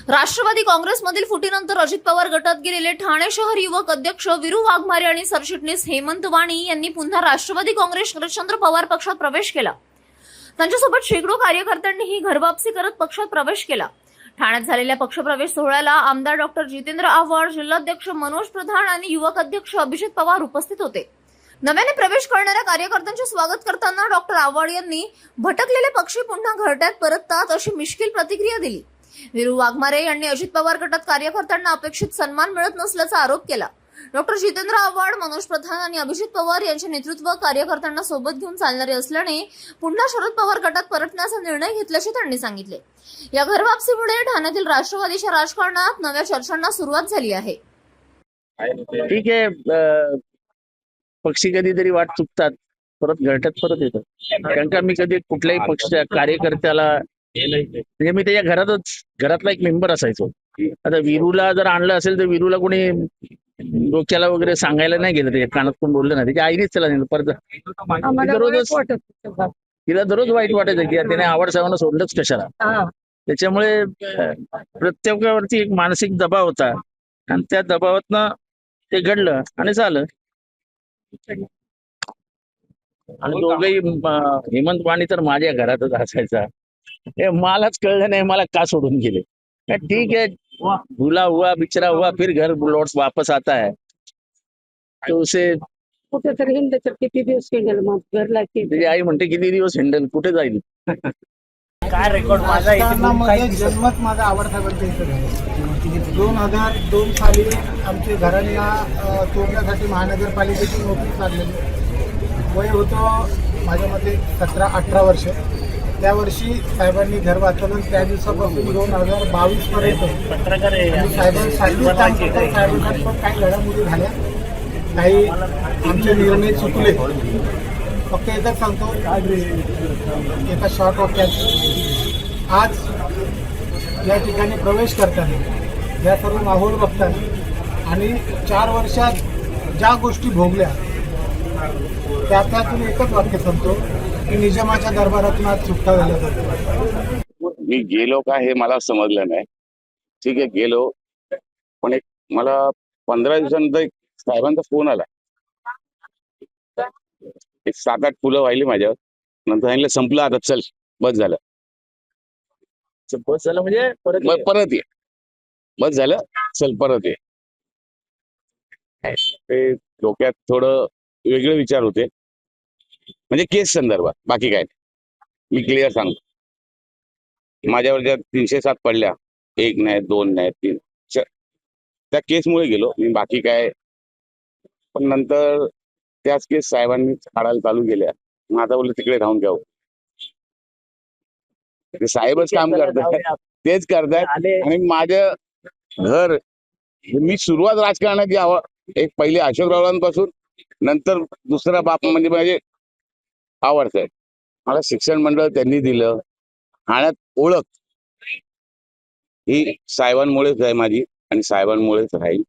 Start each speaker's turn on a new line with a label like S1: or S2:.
S1: राष्ट्रवादी काँग्रेसमधील फुटीनंतर अजित पवार गटात गेलेले ठाणे शहर युवक अध्यक्ष वीरू वाघमारे आणि सरचिटणीस हेमंत वाणी यांनी पुन्हा राष्ट्रवादी काँग्रेस शरदचंद्र पवार पक्षात प्रवेश केला। त्यांच्यासोबत शेकडो कार्यकर्त्यांनीही घरवापसी करत पक्षात प्रवेश केला। ठाण्यात झालेल्या पक्षप्रवेश सोहळ्याला आमदार डॉक्टर जितेंद्र आव्हाड, जिल्हाध्यक्ष मनोज प्रधान आणि युवक अध्यक्ष अभिजित पवार उपस्थित होते। नव्याने प्रवेश करणाऱ्या कार्यकर्त्यांचे स्वागत करताना डॉक्टर आव्हाड यांनी भटकलेले पक्षी पुन्हा घरट्यात परततात अशी मिश्किल प्रतिक्रिया दिली। वीरू वाघमारे यांनी अजित पवार गटात कार्यकर्त्यांना अपेक्षित सन्मान मिळत नसल्याचा आरोप केला। डॉक्टर जितेंद्र आव्हाड, मनोज प्रधान आणि अभिजित पवार यांचे नेतृत्व कार्यकर्त्यांना सोबत घेऊन चालणारे असल्याने पुन्हा शरद पवार गटात परतण्याचा निर्णय घेतल्याचे त्यांनी सांगितले। या घरवापसीमुळे ठाण्यातील राष्ट्रवादीच्या राजकारणात नव्या चर्चांना सुरुवात झाली आहे।
S2: ठीक आहे, पक्षी कधीतरी वाट चुकतात, परत घरट्यात परत येतात। कारण का मी कधी कुठल्याही पक्ष कार्यकर्त्याला म्हणजे मी त्याच्या घरातला एक मेंबर असायचो। आता वीरूला जर आणलं असेल तर वीरूला कोणी डोक्याला वगैरे सांगायला नाही गेलं, त्याच्या कानात कोण बोललं नाही, त्याच्या आईनेच त्याला नेलं परत। तिला दररोज वाईट वाटायचं की त्याने आवड सर्वांना सोडलंच कशाला। त्याच्यामुळे प्रत्येकावरती एक मानसिक दबाव होता आणि त्या दबावातनं ते घडलं आणि झालं। आणि दोघही हेमंत वाणी तर माझ्या घरातच असायचा। हे मलाच कळलं नाही मला का सोडून गेले। ठीक है, भूला हुआ बिछड़ा हुआ फिर घर लौट वापस आता है, तो उसे
S3: कुठेतरी हिंड तर किती दिवस हिंडल मग घरला
S2: त्याची आई म्हणते किती दिवस हिंडल, कुठे जाईल।
S4: काय रेकॉर्ड माझा
S5: जन्मत माझा आवडता गणपती झाला। 2002 साली आमच्या घरांना तोडण्यासाठी महानगरपालिकेची नोटीस लागलेली। वय होतं माझ्या मते 17-18 वर्ष। त्या वर्षी साहेबांनी घर वाचवलं। त्या दिवसापासून 2022 पर्यंत साहेबांसाठी पण काही घडामोडी झाल्या, काही आमचे निर्णय चुकले। फक्त एकच सांगतो, एका शॉर्ट वाक्यात आज या ठिकाणी प्रवेश करताना, या सर्व माहोल बघताना आणि 4 वर्षात ज्या गोष्टी भोगल्या त्यातून एकच वाक्य सांगतो की निजामाच्या दरबारातून आज सुटका झाला जातो।
S6: मी गेलो का हे मला समजलं नाही। ठीक आहे गेलो, पण एक मला 15 दिवसानंतर एक साहेबांचा फोन आला। एक 7-8 फुलं वाहिली माझ्यावर, नंतर सांगितलं संपलं आता, चल बस झालं।
S2: बस झालं म्हणजे
S6: परत ये, बस झालं चल परत ये। ते डोक्यात थोडं वेगळे विचार होते, म्हणजे केस संदर्भात, बाकी काय नाही। मी क्लिअर सांगतो, माझ्यावर ज्या 307 पडल्या, 1 नाही 2 नाही 3, त्या केसमुळे गेलो मी, बाकी काय। पण नंतर त्याच केस साहेबांनी काढायला चालू केल्या। मग आता बोललं तिकडे राहून घ्यावं, साहेबच काम करतात, तेच करतात। आणि माझं घर मी सुरुवात राजकारणाची एक पहिले अशोकरावांपासून, नंतर दुसरा बाप म्हणजे माझे आवडतं। मला शिक्षण मंडळ त्यांनी दिलं, ठाण्यात ओळख ही साहेबांमुळेच आहे माझी आणि साहेबांमुळेच राहील।